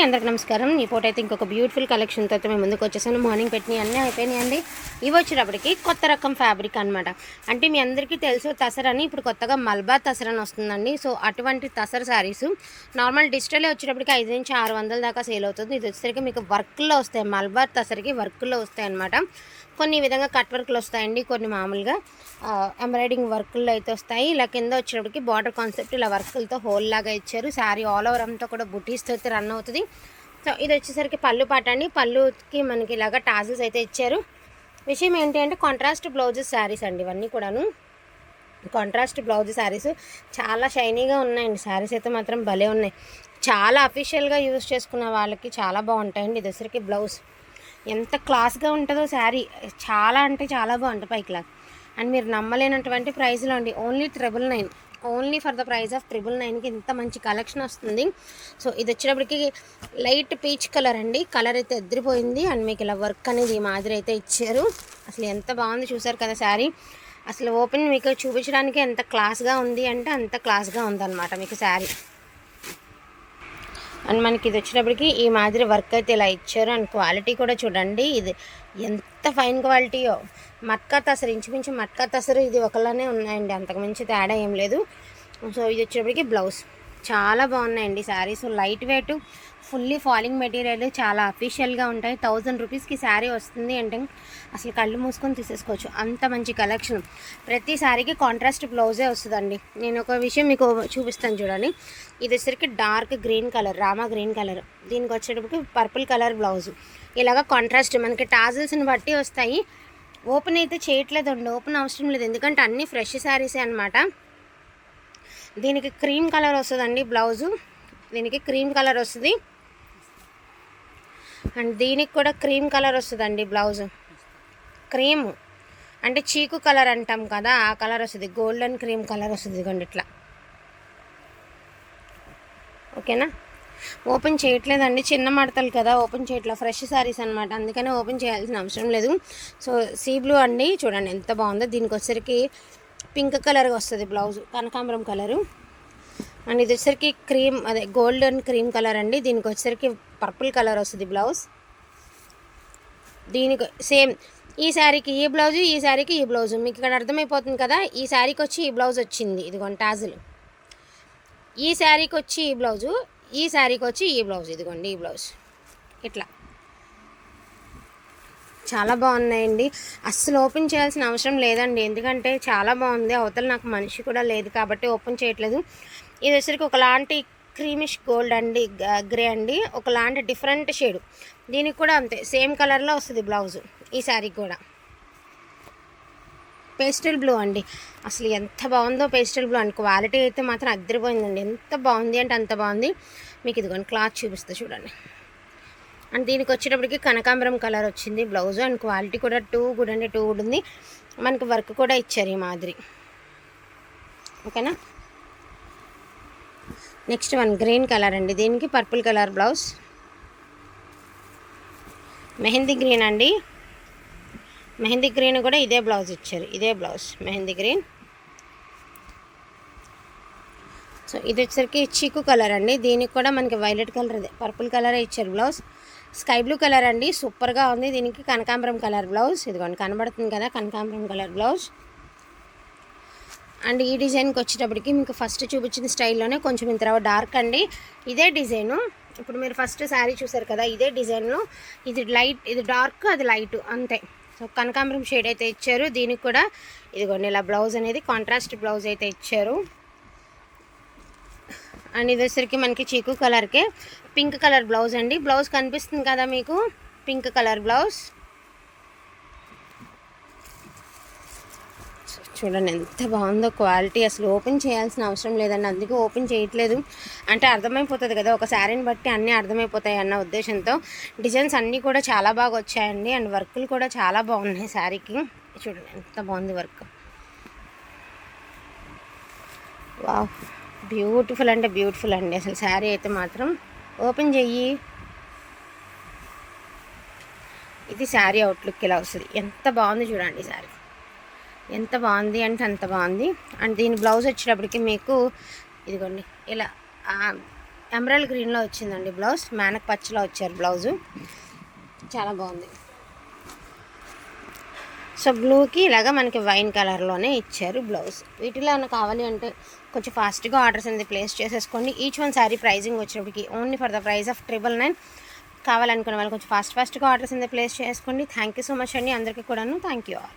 అందరికి నమస్కారం. ఈ పూట అయితే ఇంకొక బ్యూటిఫుల్ కలెక్షన్తో అయితే మేము ముందుకు వచ్చేసాను. మార్నింగ్ పెట్టినవి అన్నీ అయిపోయినాయండి. ఇవి వచ్చేటప్పటికి కొత్త రకం ఫ్యాబ్రిక్ అనమాట. అంటే మీ అందరికీ తెలుసు తసర్ అని, ఇప్పుడు కొత్తగా మల్బార్ తసర్ అని వస్తుందండి. సో అటువంటి తసర్ శారీస్ నార్మల్ డిజిటలే వచ్చేటప్పటికి 5 నుంచి 600 దాకా సేల్ అవుతుంది. ఇది వచ్చేసరికి మీకు వర్క్లో వస్తాయి. మల్బార్ తసర్కి వర్క్లో వస్తాయి అనమాట. కొన్ని విధంగా కట్ వర్క్లు వస్తాయండి, కొన్ని మామూలుగా ఎంబ్రాయిడింగ్ వర్క్లు అయితే వస్తాయి. ఇలా కింద వచ్చేటప్పటికి బార్డర్ కాన్సెప్ట్ ఇలా వర్క్లతో హోల్ లాగా ఇచ్చారు. శారీ ఆల్ ఓవర్ అంతా కూడా బుటీస్తో అయితే రన్ అవుతుంది. సో ఇది వచ్చేసరికి పళ్ళు పాట అండి. పళ్ళుకి మనకి ఇలాగా టాజిల్స్ అయితే ఇచ్చారు. విషయం ఏంటి అంటే కాంట్రాస్ట్ బ్లౌజెస్ శారీస్ అండి. ఇవన్నీ కూడాను కాంట్రాస్ట్ బ్లౌజ్ శారీస్ చాలా షైనీగా ఉన్నాయండి. శారీస్ అయితే మాత్రం భలే ఉన్నాయి. చాలా అఫీషియల్గా యూజ్ చేసుకున్న వాళ్ళకి చాలా బాగుంటాయండి. ఇది వచ్చరికి బ్లౌజ్ ఎంత క్లాస్గా ఉంటుందో శారీ, చాలా అంటే చాలా బాగుంటుంది పై క్లాస్. అండ్ మీరు నమ్మలేనటువంటి ప్రైస్లో అండి, only 999, only for the price of 999కి ఇంత మంచి కలెక్షన్ వస్తుంది. సో ఇది వచ్చేటప్పటికి లైట్ పీచ్ కలర్ అండి. కలర్ అయితే ఎదిరిపోయింది. అండ్ మీకు ఇలా వర్క్ అనేది ఈ మాదిరి అయితే ఇచ్చారు. అసలు ఎంత బాగుంది చూసారు కదా శారీ. అసలు ఓపెన్ మీకు చూపించడానికి ఎంత క్లాస్గా ఉంది అంటే అంత క్లాస్గా ఉందన్నమాట మీకు శారీ. అండ్ మనకి ఇది వచ్చేటప్పటికి ఈ మాదిరి వర్క్ అయితే ఇలా ఇచ్చారు. అండ్ క్వాలిటీ కూడా చూడండి, ఇది ఎంత ఫైన్ క్వాలిటీయో. మట్కా తసరు, ఇంచుమించు మట్కా తసరు ఇది ఒకలానే ఉన్నాయండి, అంతకుమించి తేడా ఏం లేదు. సో ఇది వచ్చేటప్పటికి బ్లౌజ్ చాలా బాగున్నాయండి saris. Light weight, fully falling material, చాలా అఫీషియల్గా ఉంటాయి. 1000 రూపీస్కి శారీ వస్తుంది అంటే అసలు కళ్ళు మూసుకొని తీసేసుకోవచ్చు, అంత మంచి కలెక్షన్. ప్రతి శారీకి కాంట్రాస్ట్ బ్లౌజే వస్తుందండి. నేను ఒక విషయం మీకు చూపిస్తాను చూడండి. ఇది వచ్చేసరికి dark green colour, Rama green colour, దీనికి వచ్చేటప్పటికి పర్పుల్ కలర్ బ్లౌజ్. ఇలాగ కాంట్రాస్ట్ మనకి టాజిల్స్ని బట్టి వస్తాయి. ఓపెన్ అయితే చేయట్లేదండి, ఓపెన్ అవసరం లేదు, ఎందుకంటే అన్నీ ఫ్రెష్ శారీసే అనమాట. దీనికి క్రీమ్ కలర్ వస్తుందండి బ్లౌజు, దీనికి క్రీమ్ కలర్ వస్తుంది. అండ్ దీనికి కూడా క్రీమ్ కలర్ వస్తుందండి బ్లౌజు. క్రీమ్ అంటే చీకు కలర్ అంటాం కదా, ఆ కలర్ వస్తుంది. గోల్డెన్ క్రీమ్ కలర్ వస్తుంది ఇదిగోండి ఇట్లా. ఓకేనా, ఓపెన్ చేయట్లేదండి, చిన్న మడతలు కదా, ఓపెన్ చేయట్లేదు. ఫ్రెష్ శారీస్ అనమాట, అందుకనే ఓపెన్ చేయాల్సిన అవసరం లేదు. సో సీ బ్లూ అండి, చూడండి ఎంత బాగుందో. దీనికి వచ్చేసరికి పింక్ కలర్ వస్తుంది బ్లౌజ్, కనకాంబరం కలరు. అండ్ ఇది వచ్చేసరికి క్రీమ్, అదే గోల్డెన్ క్రీమ్ కలర్ అండి. దీనికి వచ్చేసరికి పర్పుల్ కలర్ వస్తుంది బ్లౌజ్. దీనికి సేమ్ ఈ శారీకి ఈ బ్లౌజు, ఈ శారీకి ఈ బ్లౌజు. మీకు ఇక్కడ అర్థమైపోతుంది కదా, ఈ శారీకి వచ్చి ఈ బ్లౌజ్ వచ్చింది, ఇదిగోండి టాజులు. ఈ శారీకి వచ్చి ఈ బ్లౌజు, ఈ శారీకి వచ్చి ఈ బ్లౌజ్, ఇదిగోండి ఈ బ్లౌజ్. ఇట్లా చాలా బాగున్నాయండి. అస్సలు ఓపెన్ చేయాల్సిన అవసరం లేదండి, ఎందుకంటే చాలా బాగుంది. అవతల నాకు మనిషి కూడా లేదు కాబట్టి ఓపెన్ చేయట్లేదు. ఇది వచ్చరికి ఒకలాంటి క్రీమిష్ గోల్డ్ అండి, గ్రే అండి, ఒకలాంటి డిఫరెంట్ షేడు. దీనికి కూడా అంతే, సేమ్ కలర్లో వస్తుంది బ్లౌజు. ఈ శారీకి కూడా పేస్టల్ బ్లూ అండి. అసలు ఎంత బాగుందో పేస్టల్ బ్లూ అండి. క్వాలిటీ అయితే మాత్రం అద్దరిపోయిందండి, ఎంత బాగుంది అంటే అంత బాగుంది. మీకు ఇదిగోండి క్లాత్ చూపిస్తా చూడండి. అండ్ దీనికి వచ్చేటప్పటికి కనకాంబరం కలర్ వచ్చింది బ్లౌజ్. అండ్ క్వాలిటీ కూడా టూ గుడ్ అండి, టూ గుడ్ ఉంది. మనకి వర్క్ కూడా ఇచ్చారు ఈ మాదిరి. ఓకేనా, నెక్స్ట్ వన్ గ్రీన్ కలర్ అండి. దీనికి purple colour blouse. Mehndi green అండి, మెహందీ గ్రీన్ కూడా ఇదే బ్లౌజ్ ఇచ్చారు, ఇదే బ్లౌజ్ మెహందీ గ్రీన్. సో ఇది వచ్చేసరికి చీకు కలర్ అండి. దీనికి కూడా మనకి వైలెట్ కలర్, అదే పర్పుల్ కలరే ఇచ్చారు బ్లౌజ్. స్కై బ్లూ కలర్ అండి, సూపర్గా ఉంది. దీనికి కనకాంబరం కలర్ బ్లౌజ్, ఇదిగోండి కనబడుతుంది కదా, కనకాంబరం కలర్ బ్లౌజ్. అండ్ ఈ డిజైన్కి వచ్చేటప్పటికి మీకు ఫస్ట్ చూపించిన స్టైల్లోనే కొంచెం ఇంత డార్క్ అండి. ఇదే డిజైను, ఇప్పుడు మీరు ఫస్ట్ శారీ చూసారు కదా, ఇదే డిజైన్లో ఇది లైట్, ఇది డార్క్, అది లైట్, అంతే. సో కనకాంబరం షేడ్ అయితే ఇచ్చారు. దీనికి కూడా ఇదిగోండి ఇలా బ్లౌజ్ అనేది కాంట్రాస్ట్ బ్లౌజ్ అయితే ఇచ్చారు. అండ్ ఇది వచ్చరికి మనకి చీకు కలర్కే పింక్ కలర్ బ్లౌజ్ అండి. బ్లౌజ్ కనిపిస్తుంది కదా మీకు, పింక్ కలర్ బ్లౌజ్. చూడండి ఎంత బాగుందో క్వాలిటీ, అసలు ఓపెన్ చేయాల్సిన అవసరం లేదండి, అందుకే ఓపెన్ చేయట్లేదు. అంటే అర్థమైపోతుంది కదా, ఒక శారీని బట్టి అన్నీ అర్థమైపోతాయి అన్న ఉద్దేశంతో. డిజైన్స్ అన్నీ కూడా చాలా బాగా వచ్చాయండి. అండ్ వర్కులు కూడా చాలా బాగున్నాయి శారీకి. చూడండి ఎంత బాగుంది వర్క్. వావ్, బ్యూటిఫుల్ అంటే బ్యూటిఫుల్ అండి అసలు శారీ అయితే మాత్రం. ఓపెన్ చెయ్యి, ఇది శారీ అవుట్లుక్ ఇలా వస్తుంది. ఎంత బాగుంది చూడండి శారీ, ఎంత బాగుంది అంటే అంత బాగుంది. అండ్ దీని బ్లౌజ్ వచ్చేటప్పటికి మీకు ఇదిగోండి ఇలా ఎమరాల్డ్ గ్రీన్లో వచ్చిందండి బ్లౌజ్. మేనక్ పచ్చలో వచ్చారు బ్లౌజు, చాలా బాగుంది. సో బ్లూకి ఇలాగా మనకి వైన్ కలర్లోనే ఇచ్చారు బ్లౌజ్. వీటిలో ఏమైనా కావాలి అంటే కొంచెం ఫాస్ట్గా ఆర్డర్స్ అనేది ప్లేస్ చేసేసుకోండి. ఈచ్ వన్ శారీ ప్రైజింగ్ వచ్చేటప్పటికి only for the price of 999. కావాలనుకునే వాళ్ళు కొంచెం ఫాస్ట్గా ఆర్డర్స్ అనేది ప్లేస్ చేసుకోండి. థ్యాంక్ యూ సో మచ్ అండి అందరికీ కూడాను. Thank you all.